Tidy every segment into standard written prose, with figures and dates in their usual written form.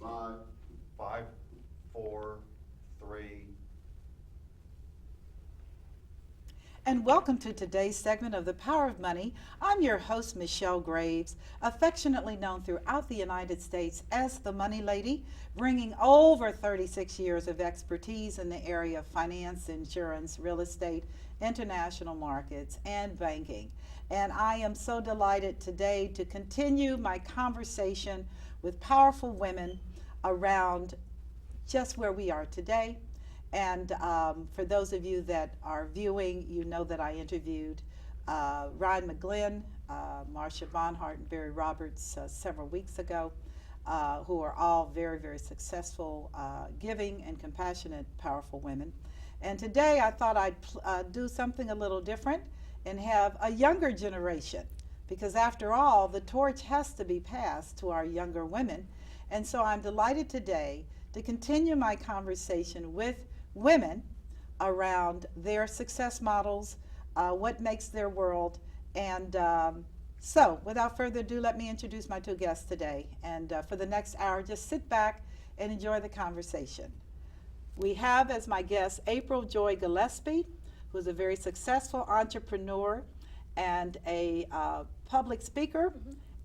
Five. 5, 4, 3. And welcome to today's segment of The Power of Money. I'm your host, Michelle Graves, affectionately known throughout the United States as the Money Lady, bringing over 36 years of expertise in the area of finance, insurance, real estate, international markets, and banking. And I am so delighted today to continue my conversation with powerful women around just where we are today. And for those of you that are viewing, you know that I interviewed Ryan McGlynn, Marcia Bonhart, and Barry Roberts several weeks ago, who are all very, very successful, giving, and compassionate, powerful women. And today I thought I'd do something a little different and have a younger generation, because after all, the torch has to be passed to our younger women. And so I'm delighted today to continue my conversation with women around their success models, what makes their world. And so without further ado, let me introduce my two guests today. And for the next hour, just sit back and enjoy the conversation. We have as my guest April Joy Gillespie, who is a very successful entrepreneur and a public speaker.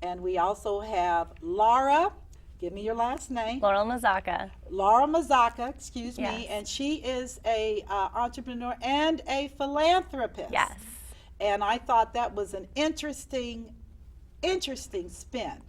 And we also have Laura. Give me your last name. Laurel Mazzocca. Laura Mazzocca, excuse Yes. me, and she is a entrepreneur and a philanthropist. Yes. And I thought that was an interesting spin.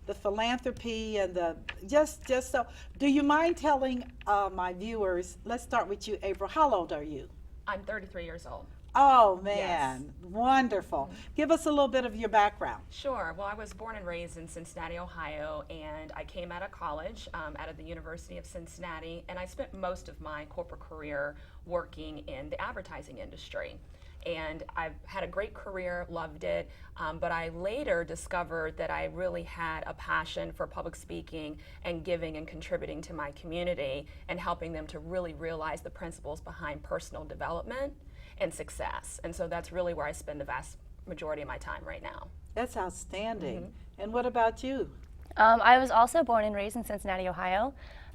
The philanthropy and the just so. Do you mind telling my viewers? Let's start with you, April. How old are you? I'm 33 years old. Oh man, wonderful. Give us a little bit of your background. Sure. Well, I was born and raised in Cincinnati, Ohio, and I came out of college, out of the University of Cincinnati, and I spent most of my corporate career working in the advertising industry. And I've had a great career, loved it, but I later discovered that I really had a passion for public speaking and giving and contributing to my community and helping them to really realize the principles behind personal development and success. And so that's really where I spend the vast majority of my time right now. That's outstanding. And what about you? I was also born and raised in Cincinnati, Ohio.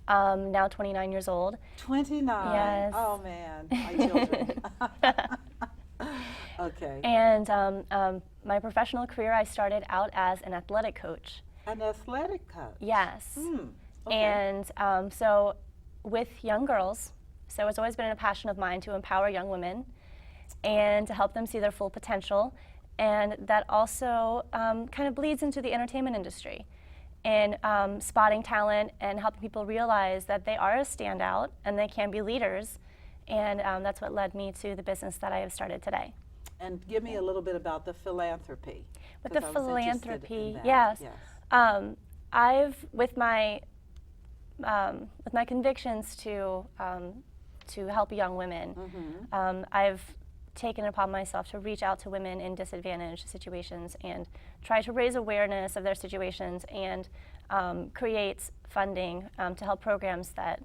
Now 29 years old. 29. Yes. Oh man, my children. Okay. And my professional career, I started out as an athletic coach. An athletic coach. Yes. Okay. And so with young girls, so it's always been a passion of mine to empower young women and to help them see their full potential. And that also kind of bleeds into the entertainment industry and spotting talent and helping people realize that they are a standout and they can be leaders. And that's what led me to the business that I have started today. And give me a little bit about the philanthropy. With the 'cause I was interested philanthropy, in that. yes. Yes. I've with my convictions to help young women, I've taken it upon myself to reach out to women in disadvantaged situations and try to raise awareness of their situations and create funding to help programs that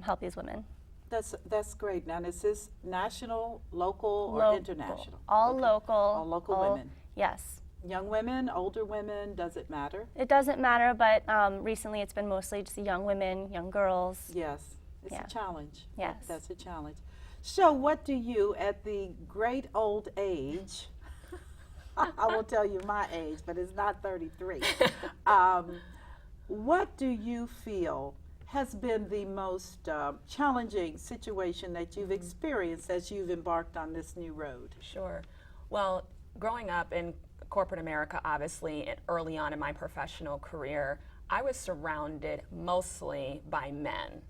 help these women. That's great. Now, is this national, local, or Local. international? All Okay. local. All local women. Yes. Young women, older women, does it matter? It doesn't matter, but recently it's been mostly just young women, young girls. Yes. It's Yeah. a challenge. Yes. That's a challenge. So what do you, at the great old age, I will tell you my age, but it's not 33. What do you feel has been the most challenging situation that you've experienced as you've embarked on this new road? Sure. Well, growing up in corporate America, obviously, and early on in my professional career, I was surrounded mostly by men.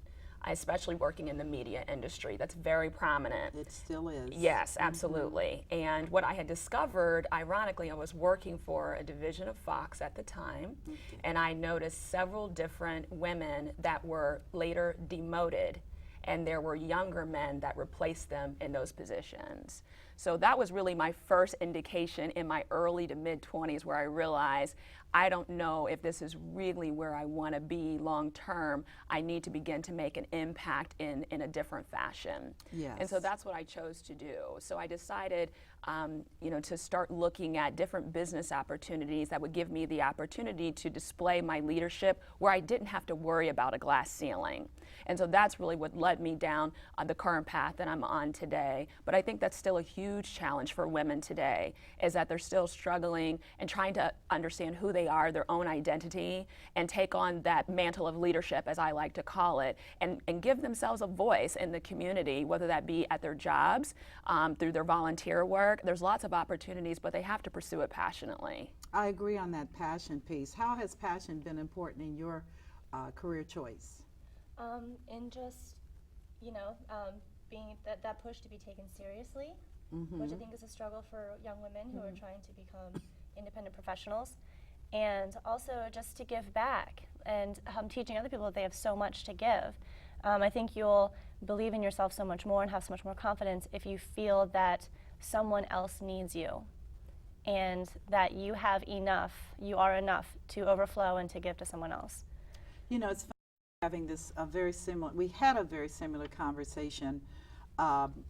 Especially working in the media industry, that's very prominent. It still is. Yes, absolutely. And what I had discovered, ironically, I was working for a division of Fox at the time, and I noticed several different women that were later demoted, and there were younger men that replaced them in those positions. So that was really my first indication in my early to mid-20s where I realized I don't know if this is really where I want to be long term. I need to begin to make an impact in a different fashion. Yes. And so that's what I chose to do. So I decided to start looking at different business opportunities that would give me the opportunity to display my leadership where I didn't have to worry about a glass ceiling. And so that's really what led me down the current path that I'm on today. But I think that's still a huge challenge for women today, is that they're still struggling and trying to understand who they are, their own identity, and take on that mantle of leadership, as I like to call it, and give themselves a voice in the community, whether that be at their jobs, through their volunteer work. There's lots of opportunities, but they have to pursue it passionately. I agree on that passion piece. How has passion been important in your career choice? And just, being that push to be taken seriously, which I think is a struggle for young women who are trying to become independent professionals, and also just to give back and teaching other people that they have so much to give. I think you'll believe in yourself so much more and have so much more confidence if you feel that someone else needs you and that you have enough, you are enough to overflow and to give to someone else. You know, it's funny having we had a very similar conversation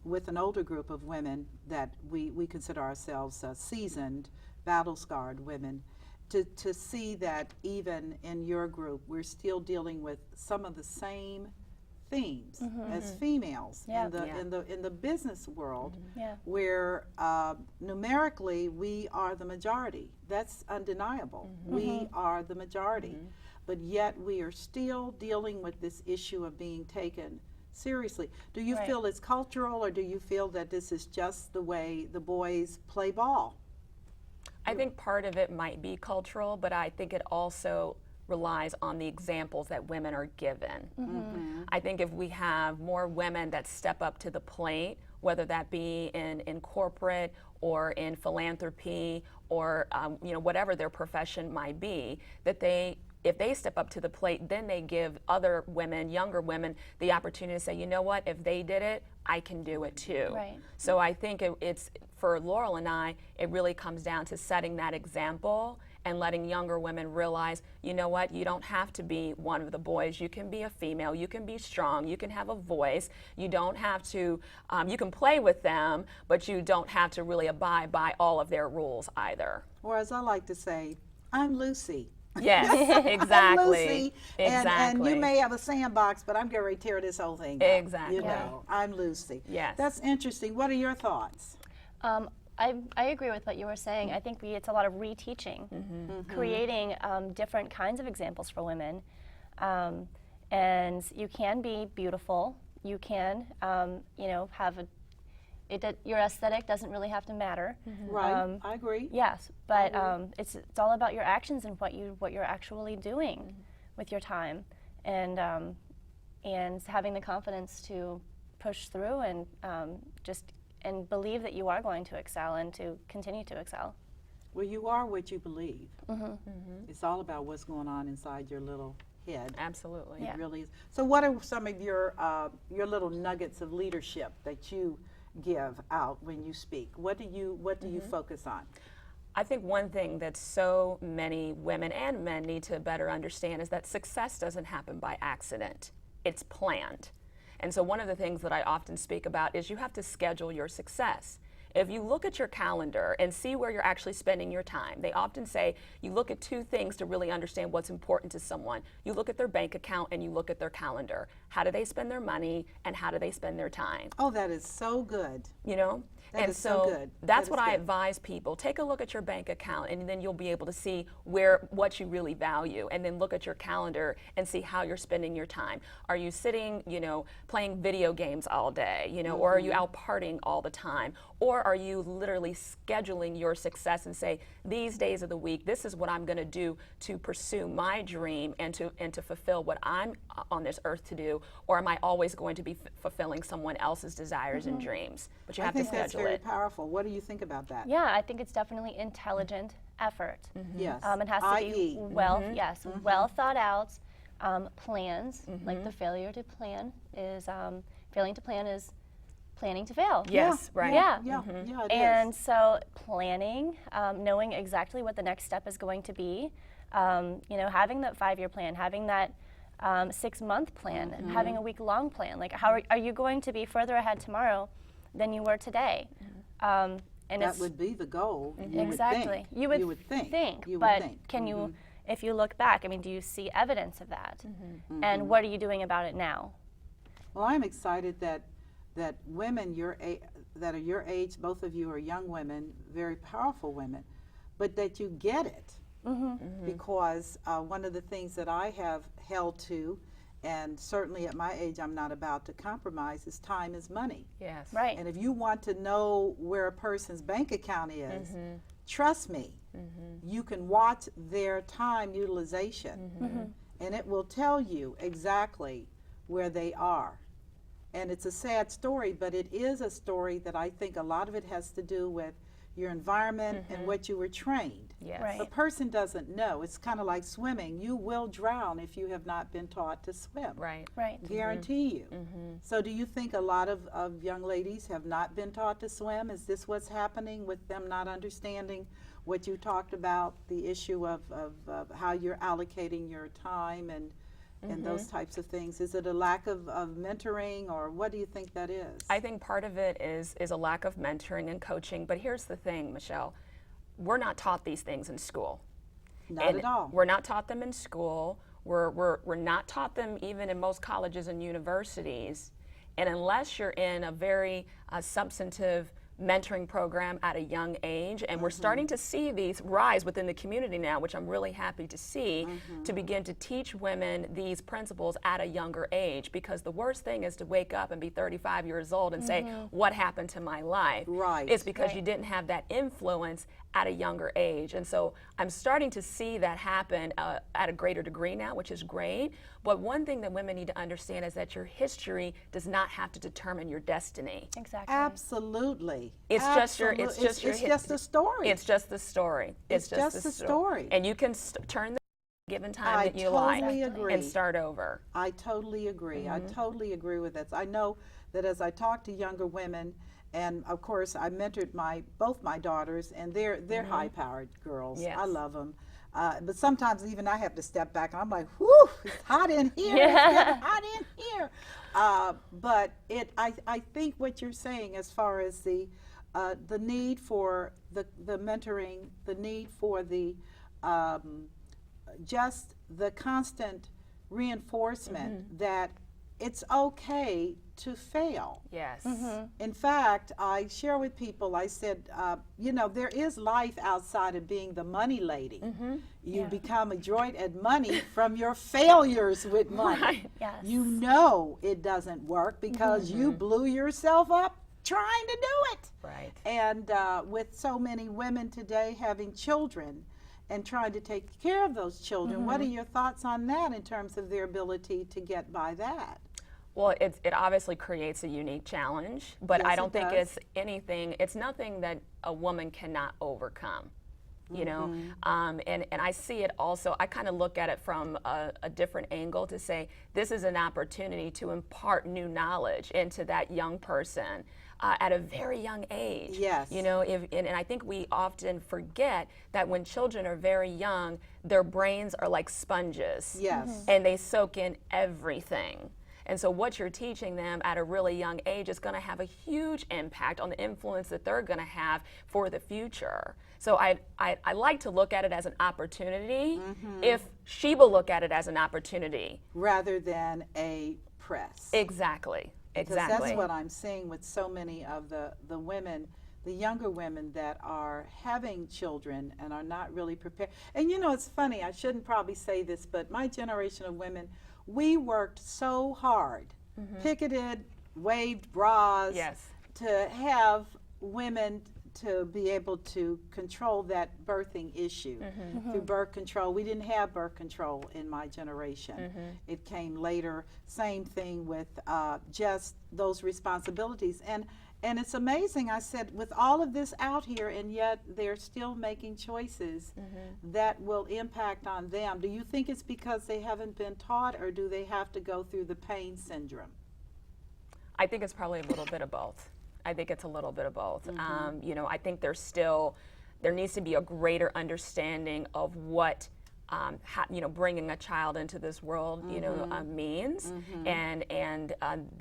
with an older group of women that we consider ourselves seasoned, battle-scarred women, to see that even in your group, we're still dealing with some of the same themes as females in the business world, where numerically we are the majority. That's undeniable. We are the majority, but yet we are still dealing with this issue of being taken seriously. Do you feel it's cultural, or do you feel that this is just the way the boys play ball? I think part of it might be cultural, but I think it also relies on the examples that women are given. I think if we have more women that step up to the plate, whether that be in corporate or in philanthropy or whatever their profession might be, that if they step up to the plate, then they give other women, younger women, the opportunity to say, you know what, if they did it, I can do it too. So I think it's, for Laurel and I, it really comes down to setting that example and letting younger women realize, you know what, you don't have to be one of the boys. You can be a female, you can be strong, you can have a voice. You don't have to, you can play with them, but you don't have to really abide by all of their rules either. Or as I like to say, I'm Lucy. Yes, exactly. I'm Lucy, exactly. And you may have a sandbox, but I'm getting ready to tear this whole thing up. Exactly. You know, I'm Lucy. Yes. That's interesting. What are your thoughts? I agree with what you were saying. I think it's a lot of reteaching, creating different kinds of examples for women. And you can be beautiful. You can, have your aesthetic doesn't really have to matter. Right, I agree. Yes, but it's all about your actions and what you're actually doing with your time, and having the confidence to push through and and believe that you are going to excel and to continue to excel. Well, you are what you believe. It's all about what's going on inside your little head. Absolutely. It really is. So what are some of your little nuggets of leadership that you give out when you speak? What do you focus on? I think one thing that so many women and men need to better understand is that success doesn't happen by accident. It's planned. And so one of the things that I often speak about is you have to schedule your success. If you look at your calendar and see where you're actually spending your time, they often say you look at two things to really understand what's important to someone. You look at their bank account and you look at their calendar. How do they spend their money and how do they spend their time? Oh, that is so good. You know? That and is so good. That's what I advise people. Take a look at your bank account and then you'll be able to see what you really value, and then look at your calendar and see how you're spending your time. Are you sitting, playing video games all day, or are you out partying all the time? Or are you literally scheduling your success and say, these days of the week, this is what I'm going to do to pursue my dream and to fulfill what I'm on this earth to do? Or am I always going to be fulfilling someone else's desires and dreams? But you have to schedule that's very powerful. What do you think about that? Yeah, I think it's definitely intelligent effort. Yes. It has to be well thought out plans. Like the failure to plan is failing to plan is planning to fail. Yes, right. Yeah. Yeah, yeah, it And is. so planning, knowing exactly what the next step is going to be, having that 5-year plan, having that 6-month plan, having a week-long plan. Like, how are you going to be further ahead tomorrow than you were today? And That would be the goal. You exactly. Would think. You would think. You would but think. can you, if you look back, I mean, do you see evidence of that? And what are you doing about it now? Well, I'm excited that women that are your age, both of you are young women, very powerful women, but that you get it. Because one of the things that I have held to, and certainly at my age I'm not about to compromise, is time is money. Yes. Right. And if you want to know where a person's bank account is, trust me, you can watch their time utilization, and it will tell you exactly where they are. And it's a sad story, but it is a story that I think a lot of it has to do with your environment and what you were trained. Yes. Right. The person doesn't know. It's kind of like swimming. You will drown if you have not been taught to swim. Right. Right. Guarantee you. So do you think a lot of young ladies have not been taught to swim? Is this what's happening with them not understanding what you talked about, the issue of how you're allocating your time and those types of things? Is it a lack of mentoring, or what do you think that is? I think part of it is a lack of mentoring and coaching. But here's the thing, Michelle. We're not taught these things in school. Not at all. We're not taught them in school. We're not taught them even in most colleges and universities. And unless you're in a very substantive mentoring program at a young age, and we're starting to see these rise within the community now, which I'm really happy to see, to begin to teach women these principles at a younger age, because the worst thing is to wake up and be 35 years old and say, what happened to my life? Right. It's because you didn't have that influence at a younger age. And so I'm starting to see that happen at a greater degree now, which is great. But one thing that women need to understand is that your history does not have to determine your destiny. Exactly. Absolutely. It's just your Absolutely. it's just a story. It's just the story. It's just a story. And you can turn the given time I that you like totally agree. and start over. I totally agree. I totally agree with that. I know that as I talk to younger women, and of course I mentored both my daughters, and they're high-powered girls. Yes. I love them. But sometimes even I have to step back, and I'm like, whew, it's hot in here. It's getting hot in here. But I think what you're saying as far as the need for the mentoring, the need for the just the constant reinforcement that it's okay to fail. Yes. In fact, I share with people, I said, there is life outside of being the money lady. You become adroit at money from your failures with money. Right. Yes. You know it doesn't work because you blew yourself up trying to do it. Right. And with so many women today having children and trying to take care of those children, what are your thoughts on that in terms of their ability to get by that? Well, it obviously creates a unique challenge, but Yes, I don't it think does. it's nothing that a woman cannot overcome. You know, and I see it also, I kind of look at it from a different angle to say this is an opportunity to impart new knowledge into that young person at a very young age. Yes. You know, and I think we often forget that when children are very young, their brains are like sponges. Yes. And they soak in everything. And so what you're teaching them at a really young age is going to have a huge impact on the influence that they're going to have for the future. So I like to look at it as an opportunity if she will look at it as an opportunity. Rather than a press. Exactly. Because Exactly. that's what I'm seeing with so many of the women, the younger women that are having children and are not really prepared. And it's funny, I shouldn't probably say this, but my generation of women, we worked so hard, picketed, waved bras, Yes. to have women to be able to control that birthing issue through birth control. We didn't have birth control in my generation. It came later. Same thing with just those responsibilities. And it's amazing, I said, with all of this out here, and yet they're still making choices that will impact on them. Do you think it's because they haven't been taught, or do they have to go through the pain syndrome? I think it's probably a little bit of both. I think it's a little bit of both. Mm-hmm. You know, I think there needs to be a greater understanding of what you know, bringing a child into this world, you know, means, and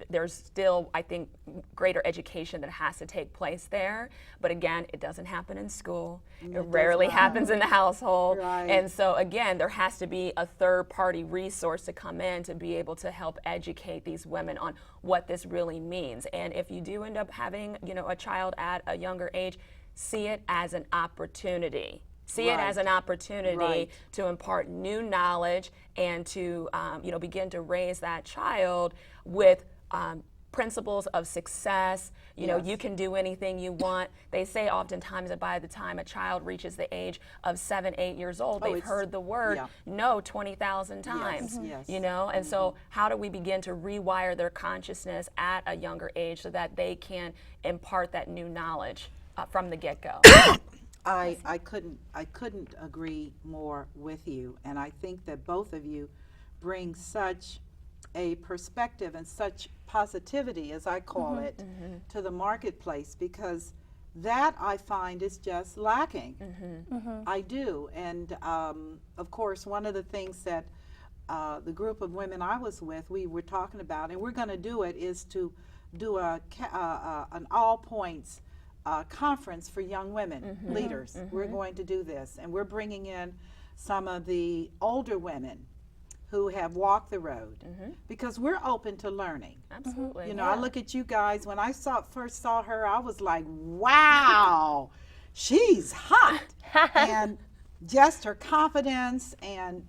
there's still, I think, greater education that has to take place there. But again, it doesn't happen in school. It rarely happens in the household, Right. and so again, there has to be a third-party resource to come in to be able to help educate these women on what this really means. And if you do end up having, you know, a child at a younger age, see it as an opportunity. See it as an opportunity Right. to impart new knowledge and to you know, begin to raise that child with principles of success. You know, you can do anything you want. They say oftentimes that by the time a child reaches the age of 7, 8 years old, they've heard the word no 20,000 times. Yes. You know, and so how do we begin to rewire their consciousness at a younger age so that they can impart that new knowledge from the get-go? I couldn't agree more with you, and I think that both of you bring such a perspective and such positivity, as I call it, to the marketplace, because that I find is just lacking. I do, and of course, one of the things that the group of women I was with, we were talking about, and we're going to do it, is to do an all points conference for young women leaders. We're going to do this, and we're bringing in some of the older women who have walked the road, because we're open to learning. Absolutely. You know, I look at you guys, when I first saw her, I was like, wow, she's hot. And just her confidence and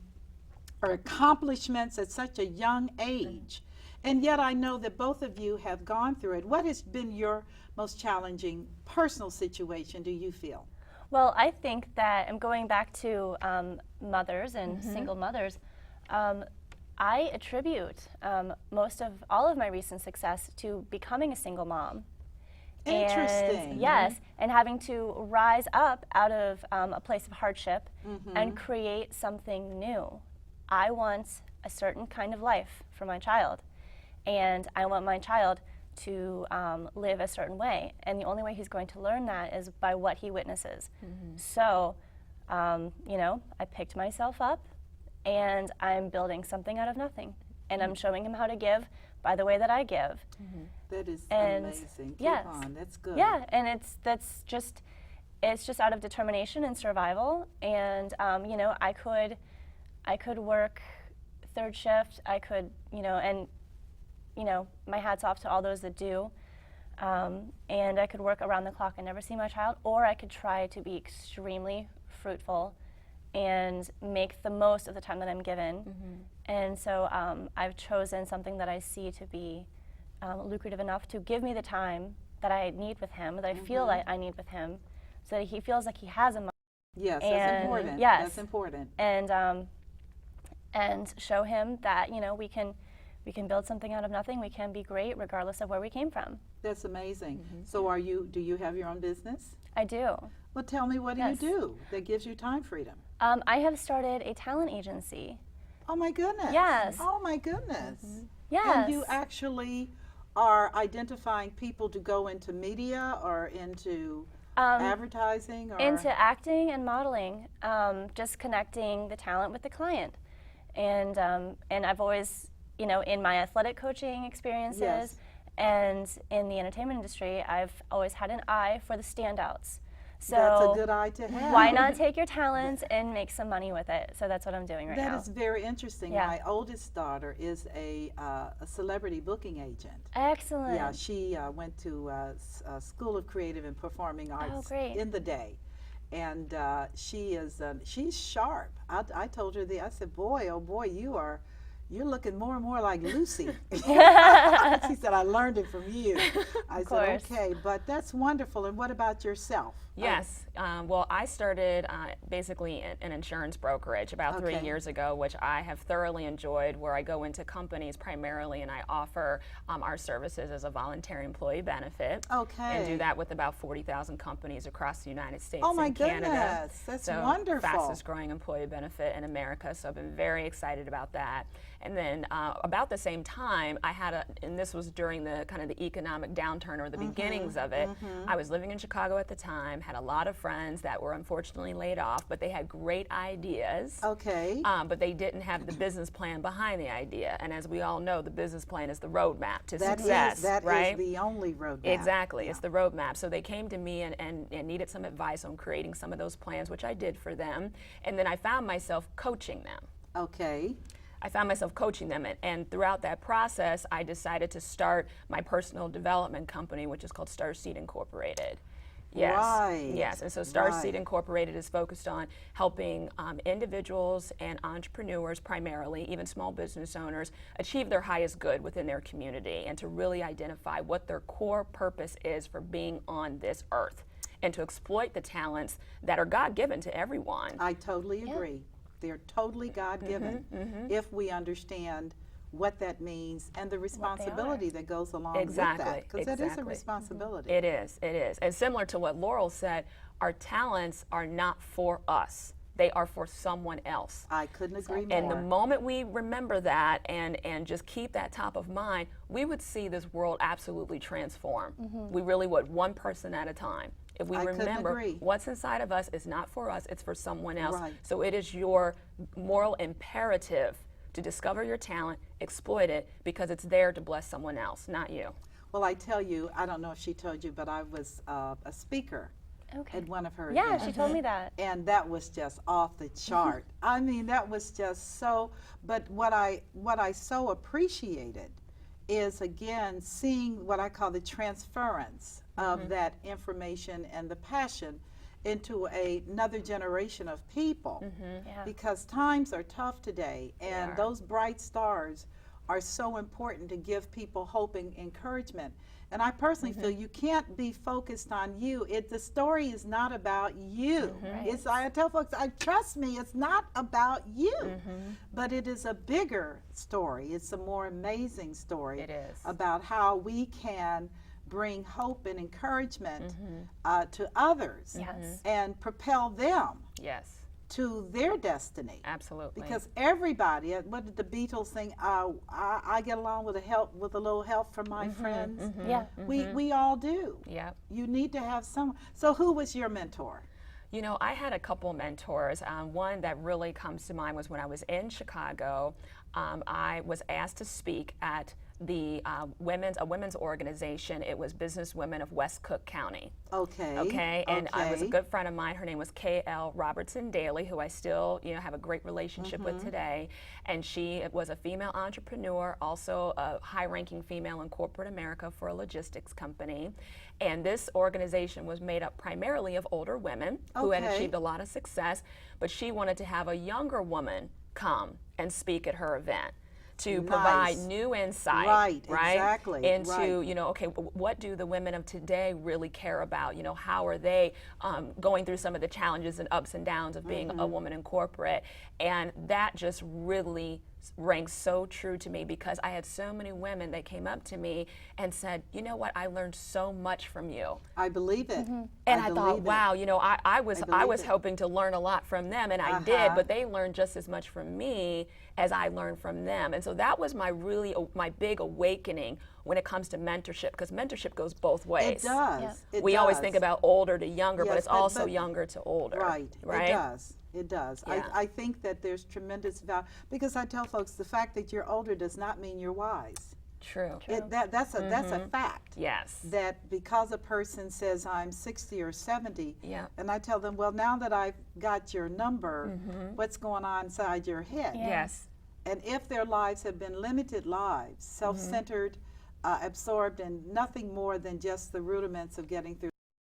her accomplishments at such a young age. And yet I know that both of you have gone through it. What has been your most challenging personal situation, do you feel? Well, I think that, I'm going back to mothers and single mothers, I attribute most of all of my recent success to becoming a single mom. Interesting. And, yes, and having to rise up out of a place of hardship and create something new. I want a certain kind of life for my child, and I want my child to live a certain way, and the only way he's going to learn that is by what he witnesses. So, you know, I picked myself up, and I'm building something out of nothing, and I'm showing him how to give by the way that I give. That is And amazing. yes. Keep on. That's good. Yeah, and it's just out of determination and survival. And you know, I could work third shift. I could, you know, and you know, my hat's off to all those that do. And I could work around the clock and never see my child, or I could try to be extremely fruitful and make the most of the time that I'm given. And so I've chosen something that I see to be lucrative enough to give me the time that I need with him, that I feel like I need with him, so that he feels like he has a mom. Yes, that's And important. yes. That's important. And show him that, you know, we can build something out of nothing. We can be great regardless of where we came from. That's amazing. So do you have your own business? I do. Well, tell me, what do you do that gives you time freedom? I have started a talent agency. Oh my goodness. Yes. Oh my goodness. Yes. And you actually are identifying people to go into media or into advertising, or into acting and modeling, just connecting the talent with the client. And I've always, you know, in my athletic coaching experiences and in the entertainment industry, I've always had an eye for the standouts. So that's a good eye to have. why not take your talents and make some money with it? So that's what I'm doing right now. That is very interesting. Yeah. My oldest daughter is a celebrity booking agent. Excellent. Yeah, she went to School of Creative and Performing Arts great. in the day. And she's sharp. I told her I said, boy, oh boy, you're looking more and more like Lucy. She said, I learned it from you. I said, okay, but that's wonderful. And what about yourself? Yes. Well, I started basically an insurance brokerage about 3 years ago, which I have thoroughly enjoyed, where I go into companies primarily and I offer our services as a voluntary employee benefit. Okay. And do that with about 40,000 companies across the United States Oh my and Canada. goodness, that's so wonderful. Fastest growing employee benefit in America, so I've been very excited about that. And then about the same time, I had and this was during the kind of the economic downturn or the beginnings of it. I was living in Chicago at the time, had a lot of friends that were unfortunately laid off, but they had great ideas. Okay. But they didn't have the business plan behind the idea. And as we all know, the business plan is the roadmap to success, That right? is the only roadmap. Exactly, it's the roadmap. So they came to me and needed some advice on creating some of those plans, which I did for them. And then I found myself coaching them. Okay. I found myself coaching them, and throughout that process, I decided to start my personal development company, which is called Starseed Incorporated. Yes. Right. Yes. And so Starseed Right. Incorporated is focused on helping individuals and entrepreneurs, primarily, even small business owners, achieve their highest good within their community and to really identify what their core purpose is for being on this earth and to exploit the talents that are God-given to everyone. I totally agree. They're totally God-given if we understand what that means and the responsibility that goes along with that. Because that is a responsibility. It is, it is. And similar to what Laurel said, our talents are not for us. They are for someone else. I couldn't agree more. And the moment we remember that and just keep that top of mind, we would see this world absolutely transform. We really would, one person at a time. If we I couldn't remember agree. what's inside of us is not for us, it's for someone else. Right. So it is your moral imperative to discover your talent, exploit it, because it's there to bless someone else, not you. Well, I tell you, I don't know if she told you, but I was a speaker Okay. at one of her Yeah, events. she told me that. And that was just off the chart. I mean, that was just so, but what I so appreciated is, again, seeing what I call the transference of that information and the passion into another generation of people. Yeah. Because times are tough today, and are. those bright stars are so important to give people hope and encouragement. And I personally feel you can't be focused on you. The story is not about you. It's, I tell folks, trust me, it's not about you. But it is a bigger story. It's a more amazing story. It is. About how we can bring hope and encouragement to others Yes. and propel them Yes, to their destiny. absolutely. Because everybody, what did the Beatles sing? I get along with a little help from my friends. Yeah. We all do. Yep. You need to have someone. So who was your mentor? You know, I had a couple mentors. One that really comes to mind was when I was in Chicago. I was asked to speak at the women's organization. It was Business Women of West Cook County. Okay. Okay, and I was a okay. good friend of mine. Her name was K.L. Robertson Daly, who I still, have a great relationship with today. And she was a female entrepreneur, also a high-ranking female in corporate America for a logistics company. And this organization was made up primarily of older women who had Okay. achieved a lot of success, but she wanted to have a younger woman come and speak at her event to provide Nice. new insight, Right, exactly, into, right. okay, what do the women of today really care about? How are they going through some of the challenges and ups and downs of being a woman in corporate? And that just really rang so true to me, because I had so many women that came up to me and said, you know what, I learned so much from you. I believe it. And I thought, believe it. wow, I was believe it. hoping to learn a lot from them, and I did, but they learned just as much from me as I learned from them. And so that was my big awakening when it comes to mentorship, because mentorship goes both ways. It does. Yeah. It We always does. think about older to younger, but Yes, it's also but- younger to older. Right. Right. It does. It does. Yeah. I think that there's tremendous value, because I tell folks the fact that you're older does not mean you're wise. True. That's a fact. Yes. That because a person says I'm 60 or 70, Yeah. and I tell them, well, now that I've got your number, what's going on inside your head? Yeah. Yes. And if their lives have been limited lives, self-centered, absorbed in nothing more than just the rudiments of getting through,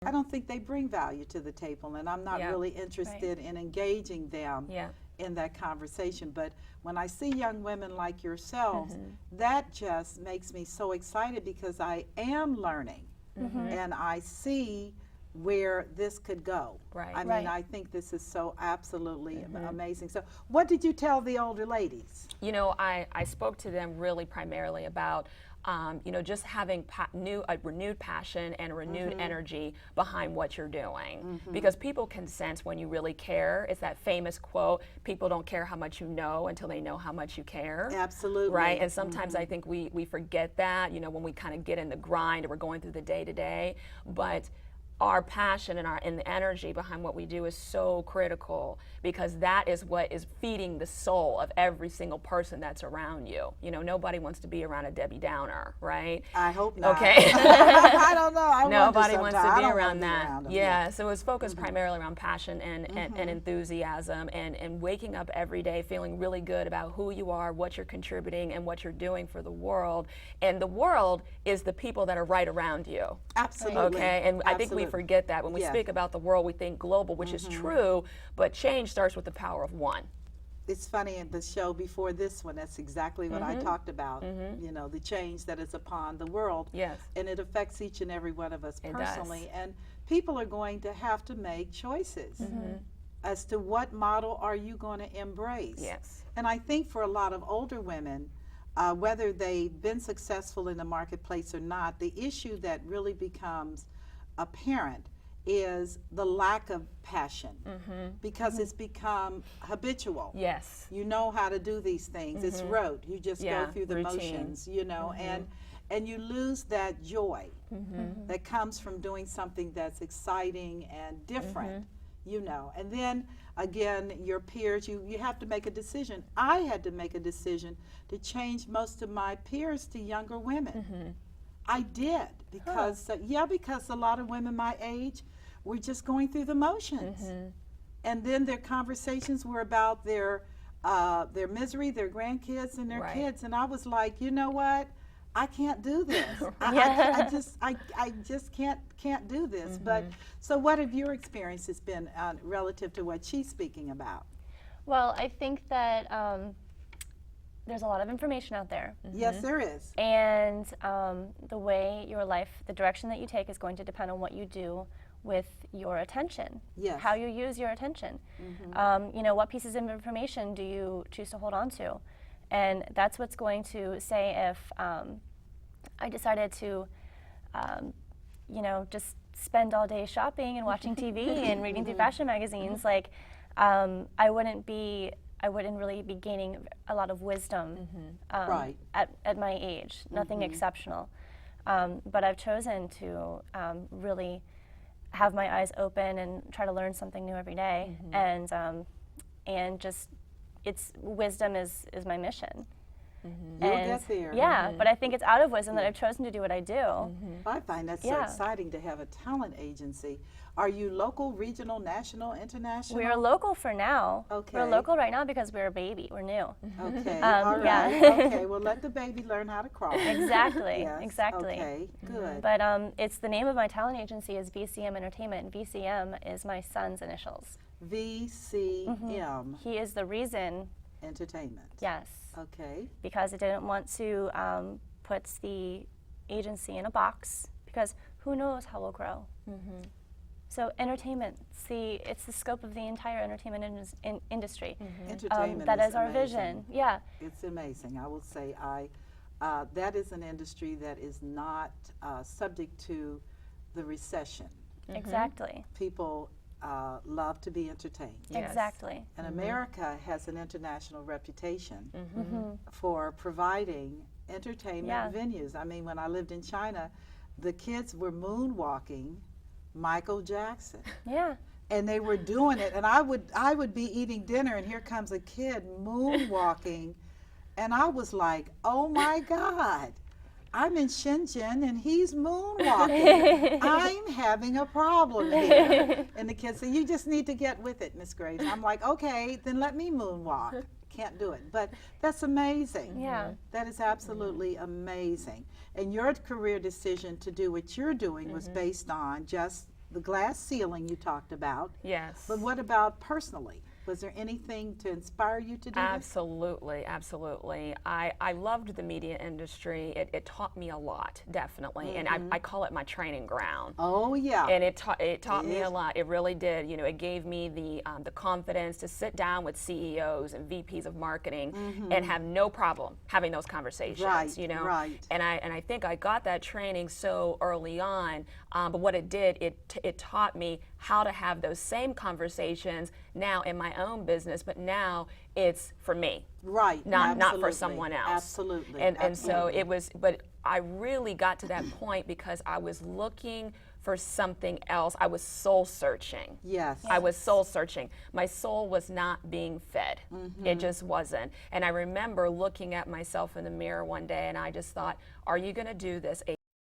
I don't think they bring value to the table, and I'm not Yeah. really interested in engaging them Yeah. in that conversation. But when I see young women like yourselves, that just makes me so excited, because I am learning, and I see where this could go. Right. I mean, Right. I think this is so absolutely amazing. So what did you tell the older ladies? You know, I spoke to them really primarily about, you know, just having a renewed passion and a renewed energy behind what you're doing. Because people can sense when you really care. It's that famous quote, people don't care how much you know until they know how much you care. Absolutely. Right? And sometimes I think we forget that, you know, when we kind of get in the grind and we're going through the day to day. But our passion and the energy behind what we do is so critical, because that is what is feeding the soul of every single person that's around you. You know, nobody wants to be around a Debbie Downer, right? I hope not. Okay. I don't know. I Nobody wonder wants to sometime. I be don't around wanna be that. around 'em. Yeah, so it's focused primarily around passion and enthusiasm and waking up every day feeling really good about who you are, what you're contributing, and what you're doing for the world. And the world is the people that are right around you. Absolutely. Okay, and I think we Absolutely. forget that. When we Yeah. speak about the world, we think global, which is true, but change starts with the power of one. It's funny, in the show before this one, that's exactly what I talked about. You know, the change that is upon the world. Yes. And it affects each and every one of us It personally. does. And people are going to have to make choices as to what model are you going to embrace. Yes. And I think for a lot of older women, whether they've been successful in the marketplace or not, the issue that really becomes apparent is the lack of passion, because it's become habitual. Yes. You know how to do these things. It's rote. You just Yeah, go through the routine. motions, you know, and you lose that joy that comes from doing something that's exciting and different, you know. And then again, your peers, you have to make a decision. I had to make a decision to change most of my peers to younger women. I did, because because a lot of women my age were just going through the motions, and then their conversations were about their misery, their grandkids, and their Right. kids, and I was like, you know what? I can't do this. I just can't do this. But so, what have your experiences been relative to what she's speaking about? Well, I think that there's a lot of information out there. Yes, there is. And the way your life, the direction that you take is going to depend on what you do with your attention. Yes. How you use your attention. You know, what pieces of information do you choose to hold on to? And that's what's going to say if I decided to, you know, just spend all day shopping and watching TV and reading through fashion magazines. Like, I wouldn't really be gaining a lot of wisdom Right. at my age, nothing exceptional. But I've chosen to really have my eyes open and try to learn something new every day. And just, wisdom is my mission. You'll And get there. yeah, but I think it's out of wisdom that I've chosen to do what I do. I find that so Yeah. exciting to have a talent agency. Are you local, regional, national, international? We're local for now. Okay. We're local right now because we're a baby. We're new. Okay, all right. yeah. Okay, well, let the baby learn how to crawl. Exactly. Yes, Exactly. Okay, good. But it's the name of my talent agency is VCM Entertainment. VCM is my son's initials. VCM He is the reason, Entertainment. yes, Okay. because I didn't want to put the agency in a box, because who knows how we'll grow. So entertainment, it's the scope of the entire entertainment industry. Entertainment That is our amazing. vision. Yeah. It's amazing. I will say that is an industry that is not subject to the recession. Exactly. People love to be entertained. Yes. Exactly. And America has an international reputation for providing entertainment venues. I mean, when I lived in China, the kids were moonwalking Michael Jackson. Yeah. And they were doing it, and I would be eating dinner, and here comes a kid moonwalking, and I was like, oh my God, I'm in Shenzhen and he's moonwalking. I'm having a problem here. And the kids say, you just need to get with it, Miss Graves. I'm like, okay, then let me moonwalk. Can't do it. But that's amazing. Yeah. That is absolutely amazing. And your career decision to do what you're doing was based on just the glass ceiling you talked about. Yes. But what about personally? Was there anything to inspire you to do this? Absolutely, absolutely. I loved the media industry. It taught me a lot, definitely, and I call it my training ground. Oh, yeah. And it taught me is. a lot. It really did. You know, it gave me the confidence to sit down with CEOs and VPs of marketing and have no problem having those conversations. Right, you know, right. And I think I got that training so early on. But what it did, it taught me how to have those same conversations now in my own business, but now it's for me. Right. Not for absolutely, someone else. Absolutely. And so absolutely. it was, but I really got to that point because I was looking for something else. I was soul searching. Yes. I was soul searching. My soul was not being fed. It just wasn't. And I remember looking at myself in the mirror one day and I just thought, are you going to do this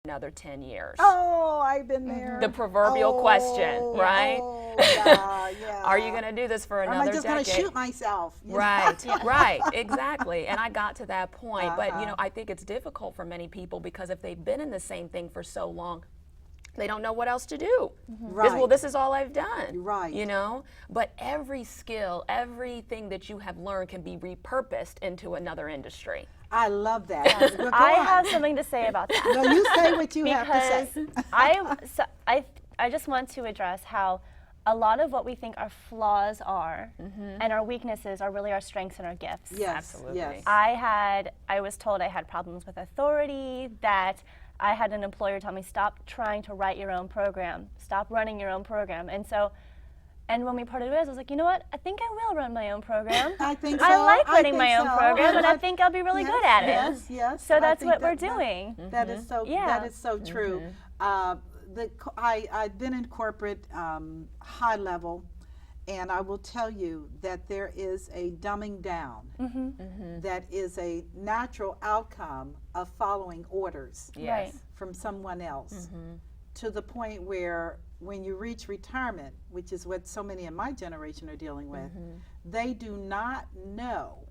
another 10 years? Oh, I've been there. The proverbial question, right? Oh, yeah, yeah. Are you going to do this for Or am another I just decade? going to shoot myself? you know? Right, right, exactly. And I got to that point. But, you know, Uh-huh. I think it's difficult for many people because if they've been in the same thing for so long, they don't know what else to do. Right. Well, this is all I've done. Right. You know? But every skill, everything that you have learned can be repurposed into another industry. I love that. Well, go I on. have something to say about that. No, you say what you have to say. Because I just want to address how a lot of what we think our flaws are and our weaknesses are really our strengths and our gifts. Yes, Absolutely. yes. I was told I had problems with authority, that I had an employer tell me, stop trying to write your own program, stop running your own program. And when we parted ways, I was like, you know what? I think I will run my own program. I think I so. like I running think my own so. program, and I think I'll be really Yes, good at it. Yes, yes. So I that's think what we're that- doing. That is so. Yeah. That is so true. I've been in corporate high level, and I will tell you that there is a dumbing down that is a natural outcome of following orders Right. from someone else, to the point where when you reach retirement, which is what so many in my generation are dealing with, they do not know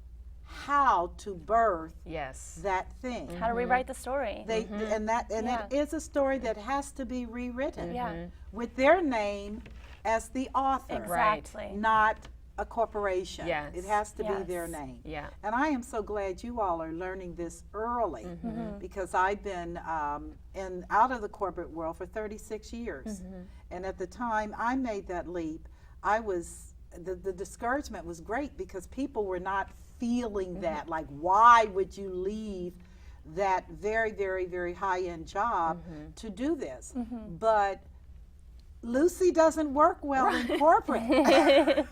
how to birth Yes. that thing. How to rewrite the story. They and Yeah. it is a story that has to be rewritten Yeah. with their name as the author, Exactly. not a corporation. Yes. It has to be their Yes. name. Yeah. And I am so glad you all are learning this early, because I've been out of the corporate world for 36 years. And at the time I made that leap, I was the discouragement was great because people were not feeling that, like, why would you leave that very, very, very high-end job to do this? But Lucy doesn't work well in corporate.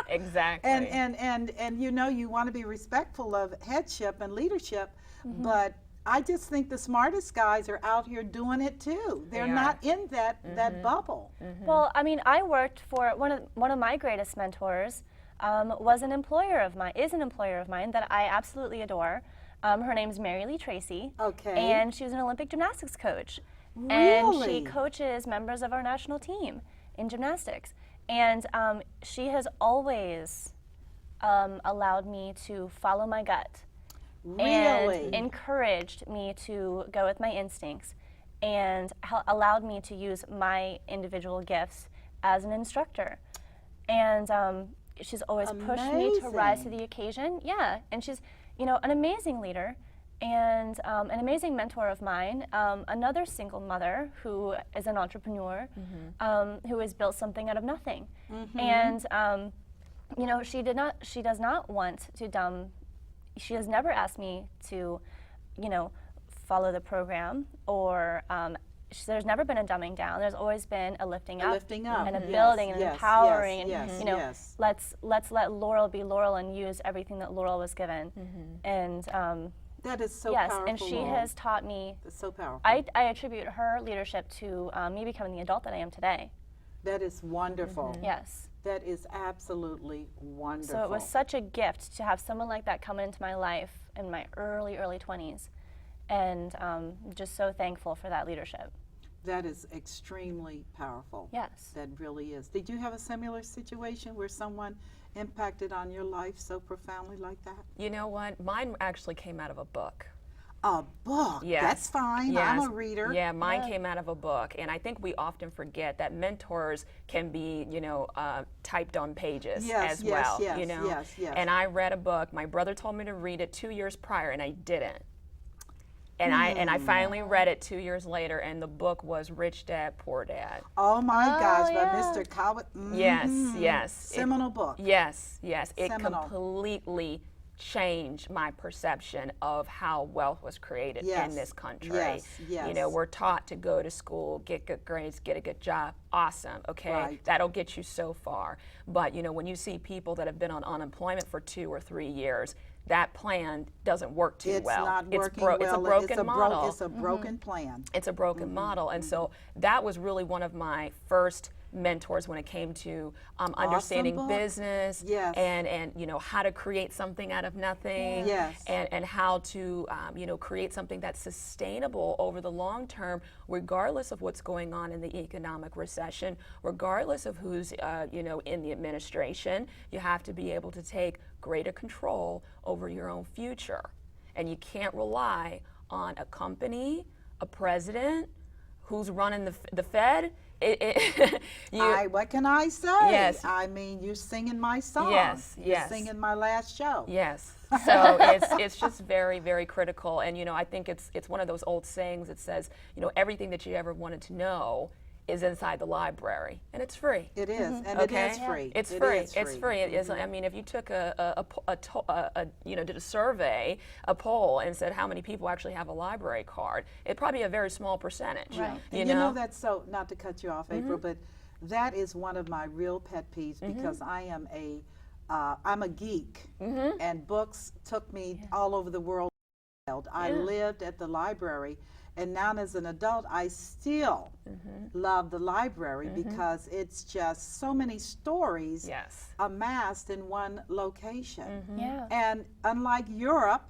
Exactly. And you know, you want to be respectful of headship and leadership, but I just think the smartest guys are out here doing it too. They're They are. not in that bubble. Well, I mean, I worked for one of my greatest mentors. Is an employer of mine that I absolutely adore. Her name's Mary Lee Tracy. Okay. And she was an Olympic gymnastics coach. And she Really? coaches members of our national team in gymnastics. And she has always allowed me to follow my gut. Really? And encouraged me to go with my instincts and allowed me to use my individual gifts as an instructor. And she's always pushed me to rise to Amazing. the occasion. Yeah, and she's, you know, an amazing leader and an amazing mentor of mine. Another single mother who is an entrepreneur, who has built something out of nothing. And you know, she does not want to she has never asked me to, you know, follow the program or there's never been a dumbing down. There's always been a lifting up, lifting up, and a yes, building and yes, empowering, yes, and yes, you know, yes. let's let Laurel be Laurel and use everything that Laurel was given. And That is so yes, powerful. and she Laurel. has taught me. It's so powerful. I attribute her leadership to me becoming the adult that I am today. That is wonderful. Yes. That is absolutely wonderful. So it was such a gift to have someone like that come into my life in my early 20s, and just so thankful for that leadership. That is extremely powerful. Yes. That really is. Did you have a similar situation where someone impacted on your life so profoundly like that? You know what? Mine actually came out of a book. A book. Yes. That's fine. Yes. I'm a reader. Yeah, mine came out of a book, and I think we often forget that mentors can be, typed on pages Yes, as yes, well. yes, you know. yes, yes. And I read a book. My brother told me to read it 2 years prior, and I didn't. And I finally read it 2 years later, and the book was Rich Dad Poor Dad. Oh my gosh, by yeah. Mr. Cowett. Yes, yes. Seminal book. Yes, yes. It Seminal. completely changed my perception of how wealth was created Yes, in this country. yes, yes. You know, we're taught to go to school, get good grades, get a good job. Awesome, okay? Right. That'll get you so far. But, when you see people that have been on unemployment for 2 or 3 years, that plan doesn't work too It's well. not working It's a well. broken model. It's a broken plan. It's a broken model. And so that was really one of my first mentors when it came to understanding book. business Yes. and how to create something out of nothing Yes. and how to create something that's sustainable over the long term, regardless of what's going on in the economic recession, regardless of who's in the administration. You have to be able to take greater control over your own future, and you can't rely on a company, a president who's running the Fed. What can I say? Yes. I mean, you're singing my song. Yes, You're yes. singing my last show. Yes. So it's just very, very critical. And I think it's one of those old sayings that says, everything that you ever wanted to know is inside the library, and it's free. It is, and Okay? it is free. It's It free. is It's free. It is. I mean, if you took did a survey, a poll, and said how many people actually have a library card, it'd probably be a very small percentage. Right. And you know that's so, not to cut you off, April, but that is one of my real pet peeves because I'm a geek, and books took me all over the world. I lived at the library, and now as an adult, I still love the library because it's just so many stories Yes. amassed in one location. Yeah. And unlike Europe,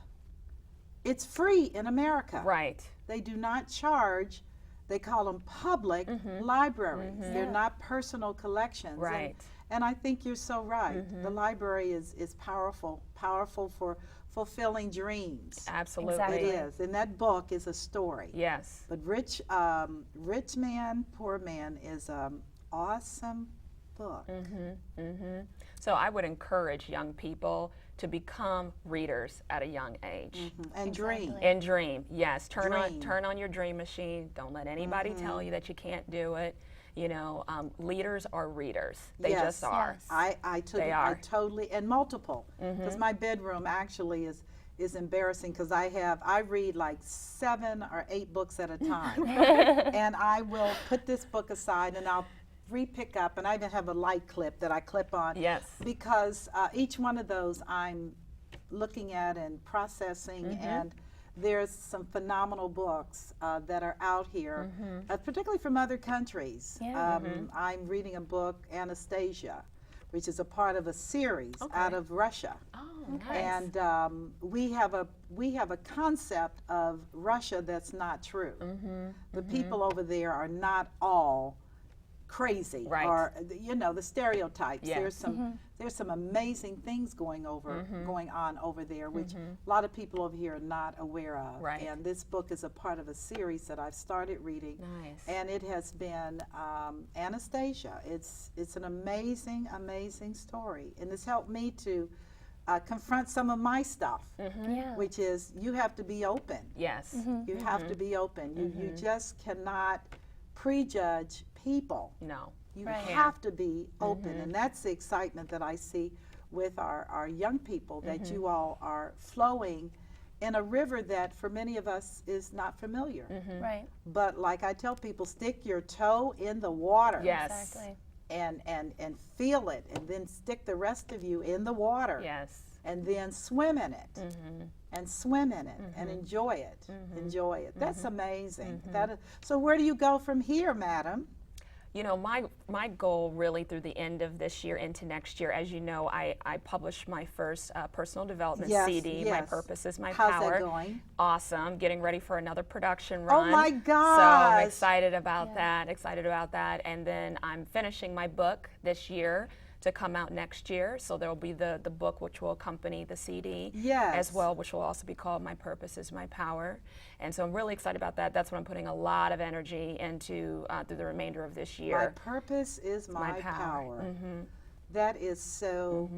it's free in America. Right. They do not charge. They call them public libraries. They're not personal collections. Right. And I think you're so right. The library is powerful for fulfilling dreams. Absolutely. Exactly. It is. And that book is a story. Yes. But Rich Man, Poor Man is an awesome book. So I would encourage young people to become readers at a young age. And dream. And dream, yes. Turn Dream. on your dream machine. Don't let anybody tell you that you can't do it. Leaders are readers. They Yes. just are. Yes. I They are. totally, and multiple, because my bedroom actually is embarrassing because I read like 7 or 8 books at a time, and I will put this book aside and I'll re-pick up, and I even have a light clip that I clip on. Yes. Because each one of those I'm looking at and processing, and there's some phenomenal books that are out here, particularly from other countries. Yeah. I'm reading a book, Anastasia, which is a part of a series out of Russia. Oh, nice. And we have a concept of Russia that's not true. The people over there are not all crazy, Right. or the stereotypes. Yeah. There's some amazing things going on over there, which a lot of people over here are not aware of. Right. And this book is a part of a series that I've started reading. Nice. And it has been Anastasia. It's an amazing story, and it's helped me to confront some of my stuff, Yeah. which is you have to be open. Yes. You have to be open. You just cannot prejudge people. No. You Right. have to be open, and that's the excitement that I see with our young people, that you all are flowing in a river that for many of us is not familiar. Right. But like I tell people, stick your toe in the water. Yes. Exactly. And feel it, and then stick the rest of you in the water. Yes. And then swim in it, and swim in it, and enjoy it. Enjoy it. That's amazing. So where do you go from here, madam? My goal really through the end of this year into next year, as you know, I published my first personal development Yes, CD, My yes. Purpose is My How's Power. that going? Awesome. Getting ready for another production Oh run. my So gosh. I'm excited about that, And then I'm finishing my book this year to come out next year. So there will be the book which will accompany the CD Yes. as well, which will also be called My Purpose is My Power. And so I'm really excited about that. That's what I'm putting a lot of energy into through the remainder of this year. My purpose is my power. That is so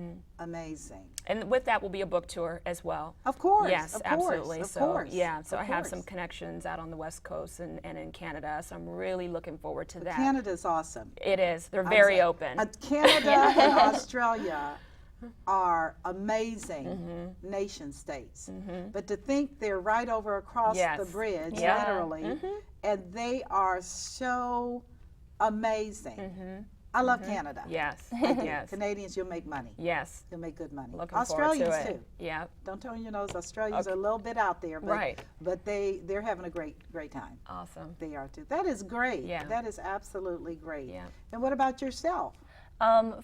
amazing. And with that will be a book tour as well. Of course. Yes, of absolutely. Course, so of course. yeah, so of I have some course. connections out on the West Coast and in Canada. So I'm really looking forward to that. Canada's awesome. It is. They're very open. Canada and Australia are amazing nation states. But to think they're right over across Yes. the bridge, Yeah. literally, and they are so amazing. I love Canada. Yes. I do. Yes. Canadians, you'll make money. Yes. You'll make good money. Looking Australians forward to it. too. Yeah. Don't turn your nose. Australians are a little bit out there, but Right. but they're having a great time. Awesome. They are too. That is great. Yeah. That is absolutely great. Yeah. And what about yourself?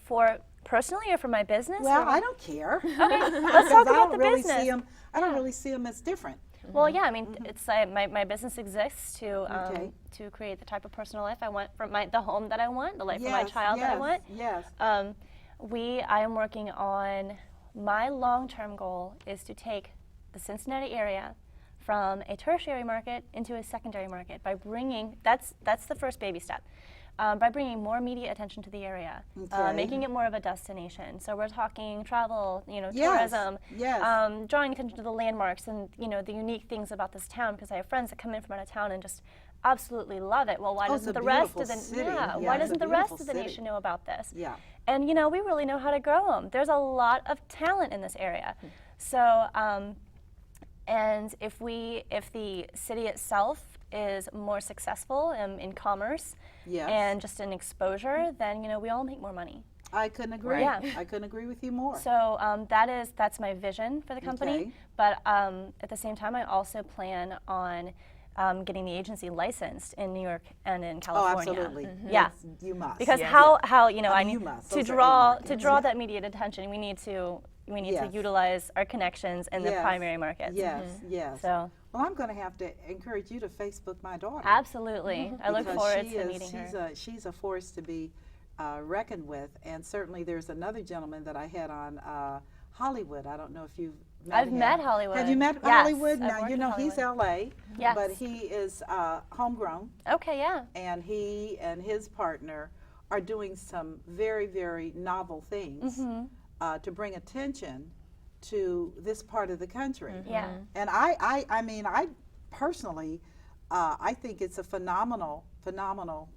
For personally or for my business? Well, or- I don't care. Let's Because talk I about don't the really business. see them. I don't really see them as different. Well, yeah, I mean, it's my business exists to Okay. to create the type of personal life I want for the home that I want, the life for my Yes, child that I yes, want. Yes. I am working on my long-term goal is to take the Cincinnati area from a tertiary market into a secondary market by bringing that's the first baby step. By bringing more media attention to the area, Okay. making it more of a destination. So we're talking travel, Yes, tourism, yes. drawing attention to the landmarks and the unique things about this town. Because I have friends that come in from out of town and just absolutely love it. Well, why Oh, it's doesn't a the rest beautiful of the city. yeah, Yeah, why it's a doesn't the rest beautiful of the city. nation know about this? Yeah. And we really know how to grow them. There's a lot of talent in this area. So, and if the city itself is more successful in commerce Yes. and just in exposure, then we all make more money. I couldn't agree. Yeah. I couldn't agree with you more. So that's my vision for the company. Okay. But at the same time, I also plan on getting the agency licensed in New York and in Oh, California. absolutely. Yeah. Yes, you must. Because Yes. how I mean, need you must. to Those are draw A to markets. draw that media attention, we need to Yes. utilize our connections in the Yes. primary markets. Yes, yes. So Well, I'm going to have to encourage you to Facebook my daughter. absolutely, I look Because forward she to is- meeting her. She's a force to be reckoned with, and certainly there's another gentleman that I had on Hollywood. I don't know if you've met I've him. met Hollywood. Have you met Yes, Hollywood? I've Now worked you in know he's Hollywood. LA, Yes. but he is homegrown, Okay, yeah. and he and his partner are doing some very, very novel things to bring attention to this part of the country. Yeah. And I mean, I personally, I think it's a phenomenal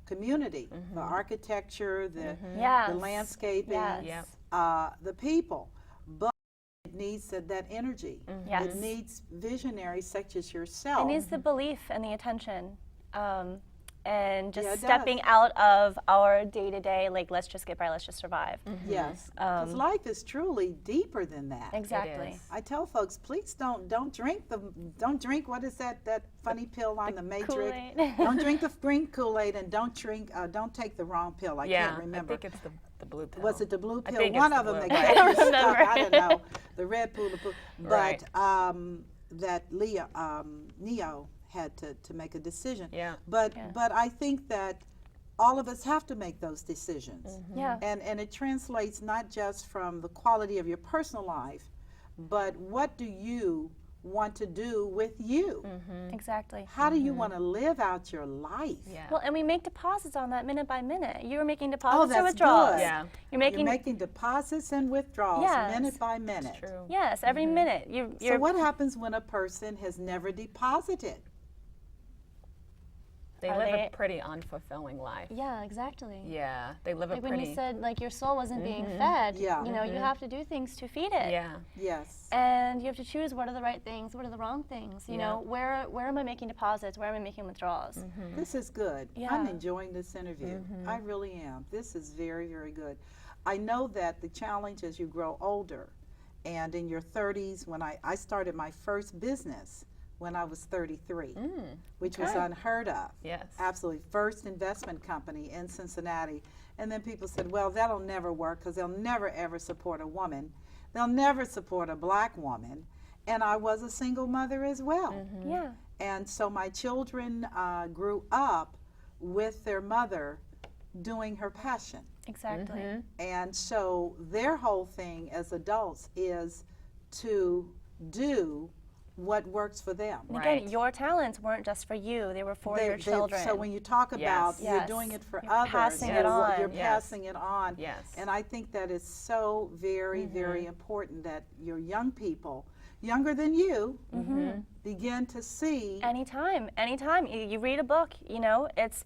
community. The architecture, the Yes. landscaping, Yes. Yep. the people. But it needs that energy. Yes. It needs visionaries such as yourself. It needs the belief and the attention, and just Yeah, it stepping does. out of our day-to-day, like let's just get by, let's just survive. Yes, because life is truly deeper than that. Exactly. is. I tell folks, please don't drink what is that funny pill on the Matrix? Kool-Aid. Don't drink the green Kool-Aid, and don't take the wrong pill. I Yeah. can't remember. I think it's the blue pill. Was it the blue I pill? think One it's of the them blue. that I got you don't stuck. I remember. don't know. The red pill, the blue. Right. But that Neo had to make a decision. Yeah. But Yeah. but I think that all of us have to make those decisions. Yeah. And it translates not just from the quality of your personal life, but what do you want to do with you? Exactly. How do you want to live out your life? Yeah. Well, and we make deposits on that minute by minute. You were making deposits or that's withdrawals. good. Yeah. You're You're making, making deposits and withdrawals Yes. minute by minute. True. yes, every minute. So You're what happens when a person has never deposited? They Are live they- a pretty unfulfilling life. Yeah, exactly. Yeah. They live a Like when pretty. you said like your soul wasn't being fed, Yeah. you have to do things to feed it. Yeah. Yes. And you have to choose what are the right things, what are the wrong things. You Yeah. know, where am I making deposits? Where am I making withdrawals? This is good. Yeah. I'm enjoying this interview. I really am. This is very, very good. I know that the challenge as you grow older, and in your 30s, when I started my first business when I was 33, which was unheard of. Yes. Absolutely. First investment company in Cincinnati. And then people said, well, that'll never work because they'll never ever support a woman. They'll never support a black woman. And I was a single mother as well. Yeah. And so my children grew up with their mother doing her passion. Exactly. And so their whole thing as adults is to do what works for them. And again, your talents weren't just for you; they were for your children. So when you talk about Yes. you're Yes. doing it for You're others, passing it on. you're Yes. passing it on. Yes. And I think that is so very, very important that your young people, younger than you, begin to see. Anytime. You read a book, you know, it's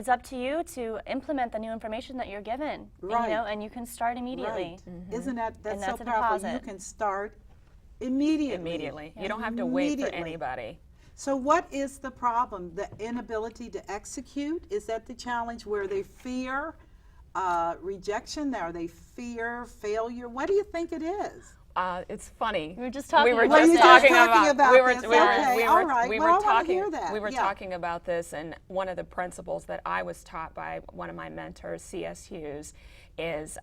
up to you to implement the new information that you're given. Right. You know, and you can start immediately. Right. Isn't that's And so that's a powerful? You deposit. can start immediately. Immediately. You don't have to wait for Immediately. anybody. So what is the problem? The inability to execute? Is that the challenge where they fear rejection? Or they fear failure? What do you think it is? It's funny. We were just talking We were about just this. talking talking about we were this. we were Okay, we all were right. we Well, were I wanna talking hear that. we were Yeah. talking about this, and one of the principles that I was taught by one of my mentors, C.S. Hughes, is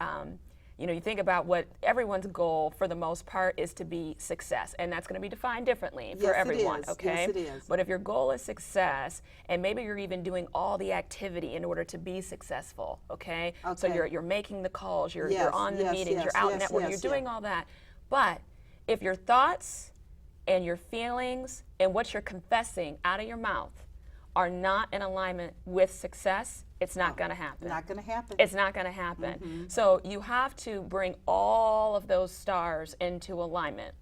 you know, you think about what everyone's goal for the most part is to be success, and that's going to be defined differently for Yes, it everyone. is. Okay, Yes, it is. but if your goal is success, and maybe you're even doing all the activity in order to be successful, okay? So Okay. you're making the calls, you're Yes, on the yes, meetings, yes, you're out yes, networking, yes, you're doing yeah. all that, but if your thoughts and your feelings and what you're confessing out of your mouth are not in alignment with success, it's not going to happen. Not going to happen. It's not going to happen. So you have to bring all of those stars into alignment.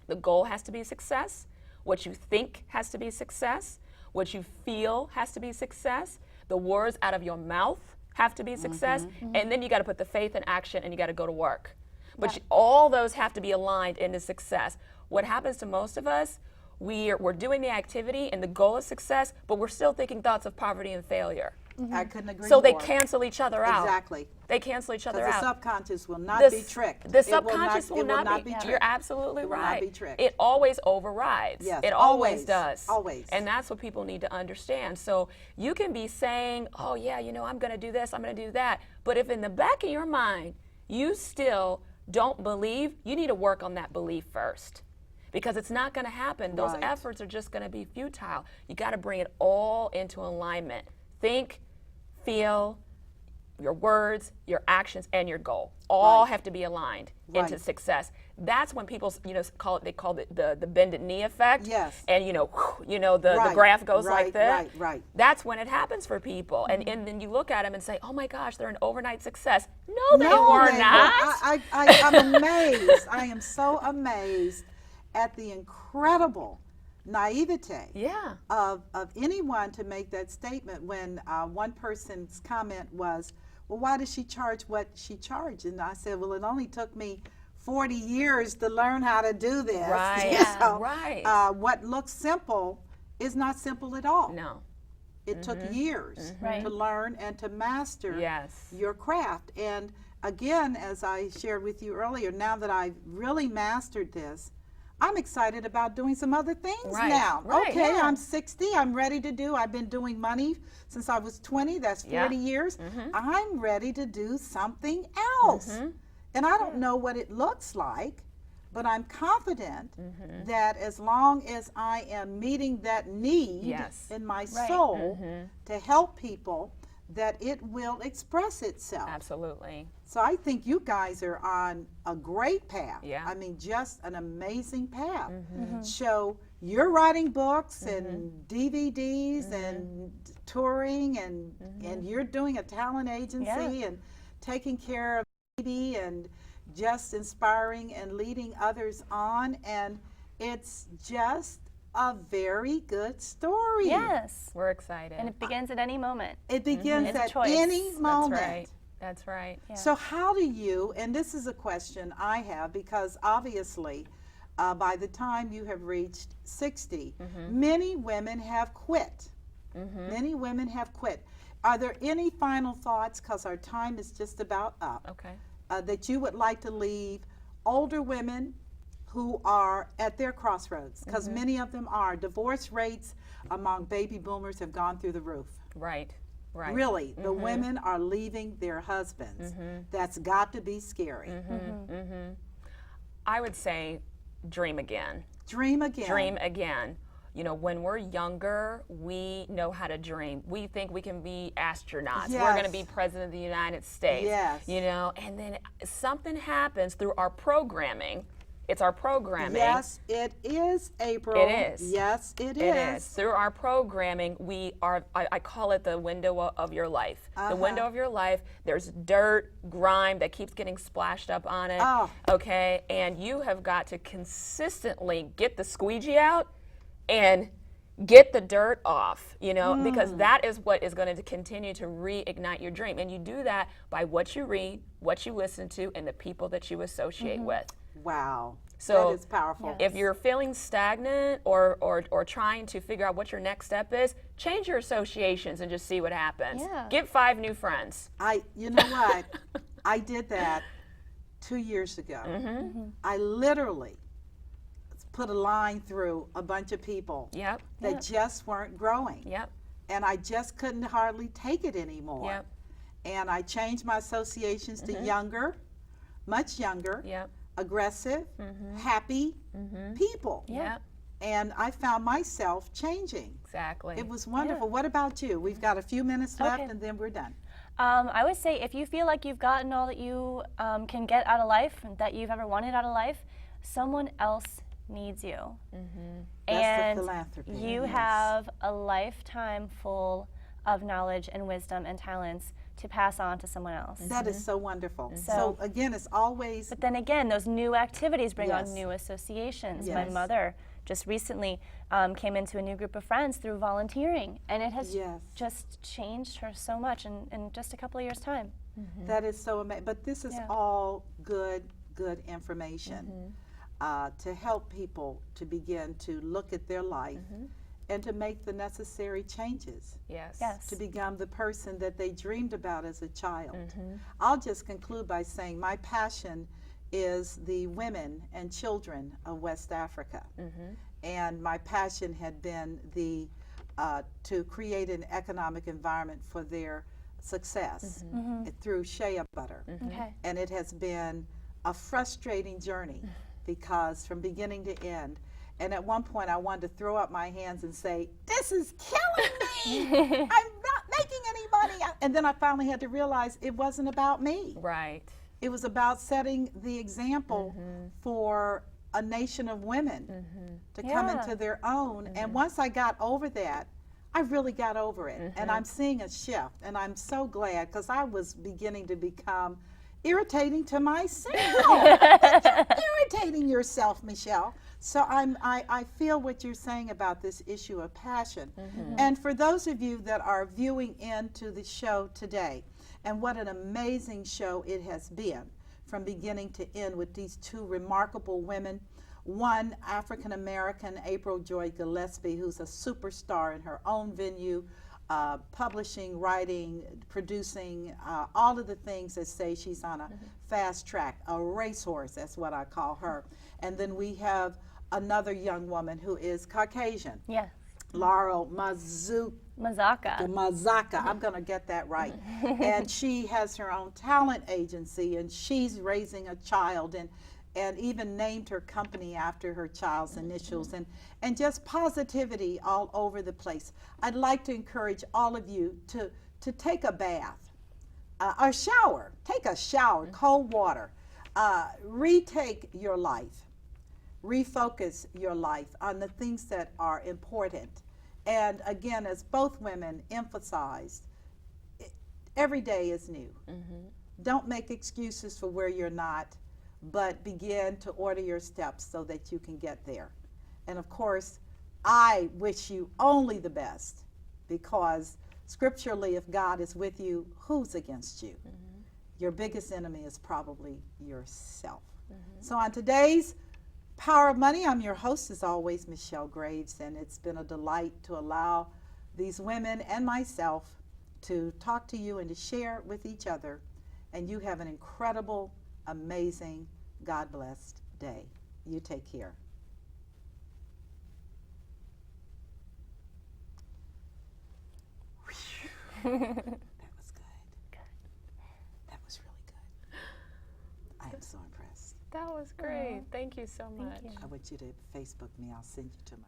The goal has to be success. What you think has to be success. What you feel has to be success. The words out of your mouth have to be success. And then you got to put the faith in action, and you got to go to work. But all those have to be aligned into success. What happens to most of us, we're doing the activity and the goal is success, but we're still thinking thoughts of poverty and failure. I couldn't agree So more. they cancel each other out. Exactly. They cancel each other Because out. the subconscious will not The be s- tricked. The It will subconscious will not be tricked. You're absolutely It will right. not be tricked. It always overrides. Yes, It always, always does. always. And that's what people need to understand. So you can be saying, oh yeah, you know, I'm going to do this, I'm going to do that. But if in the back of your mind, you still don't believe, you need to work on that belief first. Because it's not going to happen. Those Right. efforts are just going to be futile. You got to bring it all into alignment. Think, feel, your words, your actions, and your goal all Right. have to be aligned into Right. success. That's when people, you know, they call it the bended knee effect. Yes. And the Right, graph goes right, like this. right, right. That's when it happens for people. And then you look at them and say, oh my gosh, they're an overnight success. No, they were they not. I'm amazed. I am so amazed at the incredible naivete Yeah. of anyone to make that statement when one person's comment was, well, why does she charge what she charged? And I said, well, it only took me 40 years to learn how to do this. Right, So, right. what looks simple is not simple at all. No. It took years Right. to learn and to master Yes. your craft. And again, as I shared with you earlier, now that I've really mastered this, I'm excited about doing some other things Right, now. right, Okay, yeah. I'm 60. I'm ready to do. I've been doing money since I was 20. That's 40 Yeah. years. I'm ready to do something else. And I don't know what it looks like, but I'm confident that as long as I am meeting that need Yes. in my Right. soul to help people, that it will express itself. Absolutely. So I think you guys are on a great path. Yeah. I mean, just an amazing path. So you're writing books and DVDs and touring and you're doing a talent agency and taking care of baby and just inspiring and leading others on. And it's just a very good story. Yes. We're excited. And it begins at any moment. It begins It's a at choice. any moment. That's right. That's right. Yeah. So how do you, and this is a question I have because obviously by the time you have reached 60, many women have quit. Many women have quit. Are there any final thoughts, because our time is just about up, Okay. that you would like to leave older women who are at their crossroads? Because many of them are. Divorce rates among baby boomers have gone through the roof. Right. Right. Really, the women are leaving their husbands. That's got to be scary. I would say dream again. Dream again. Dream again. you know, when we're younger, we know how to dream. We think we can be astronauts. We're Yes. going to be president of the United States. Yes. You know, and then something happens through our programming. It's our programming. Yes, it is, April. It is. Yes, it It is. is. Through our programming, we are, I call it the window of your life. The window of your life, there's dirt, grime that keeps getting splashed up on it. Oh. Okay? And you have got to consistently get the squeegee out and get the dirt off, you know, because that is what is going to continue to reignite your dream. And you do that by what you read, what you listen to, and the people that you associate with. Wow. So that is powerful. if you're feeling stagnant or trying to figure out what your next step is, change your associations and just see what happens. Yeah. Get 5 new friends. You know what? I did that 2 years ago. I literally put a line through a bunch of people Yep. that just weren't growing. Yep. And I just couldn't hardly take it anymore. Yep. And I changed my associations to younger, much younger, Yep. aggressive, happy people. Yep. And I found myself changing. Exactly. It was wonderful. What about you? We've got a few minutes left Okay. and then we're done. I would say if you feel like you've gotten all that you can get out of life, that you've ever wanted out of life, someone else needs you. That's And the philanthropy. you Yes. have a lifetime full of knowledge and wisdom and talents to pass on to someone else. That is so wonderful. So So- again, it's always But then again, those new activities bring Yes. on new associations. My Yes. mother just recently came into a new group of friends through volunteering, and it has Yes. just changed her so much in just a couple of years' time. that is so amazing. But this is Yeah. all good information to help people to begin to look at their life and to make the necessary changes Yes. Yes. to become the person that they dreamed about as a child. I'll just conclude by saying my passion is the women and children of West Africa. And my passion had been to create an economic environment for their success through shea butter. Okay. And it has been a frustrating journey because from beginning to end, and at one point I wanted to throw up my hands and say, this is killing me. I'm not making any money. And then I finally had to realize it wasn't about me. Right. It was about setting the example for a nation of women to come Yeah. into their own. And once I got over that, I really got over it. And I'm seeing a shift. And I'm so glad because I was beginning to become irritating to myself. You're irritating yourself, Michelle. So I feel what you're saying about this issue of passion. And for those of you that are viewing into the show today, and what an amazing show it has been from beginning to end with these two remarkable women. One African American, April Joy Gillespie, who's a superstar in her own venue, publishing, writing, producing, all of the things that say she's on a fast track, a racehorse, that's what I call her. And then we have another young woman who is Caucasian, Yeah. Laurel Mazzocca. Mazzocca. I'm going to get that right. And she has her own talent agency, and she's raising a child, and even named her company after her child's initials, and just positivity all over the place. I'd like to encourage all of you to take a bath, a shower. Take a shower, cold water. Retake your life. Refocus your life on the things that are important. And again, as both women emphasized, every day is new. Don't make excuses for where you're not, but begin to order your steps so that you can get there. And of course, I wish you only the best, because scripturally, if God is with you, who's against you? Your biggest enemy is probably yourself. So on today's Power of Money, I'm your host, as always, Michelle Graves, and it's been a delight to allow these women and myself to talk to you and to share with each other. And you have an incredible, amazing, God-blessed day. You take care. That was good. That was really good. I am so impressed. That was great. Thank you so much. I want you to Facebook me. I'll send you to my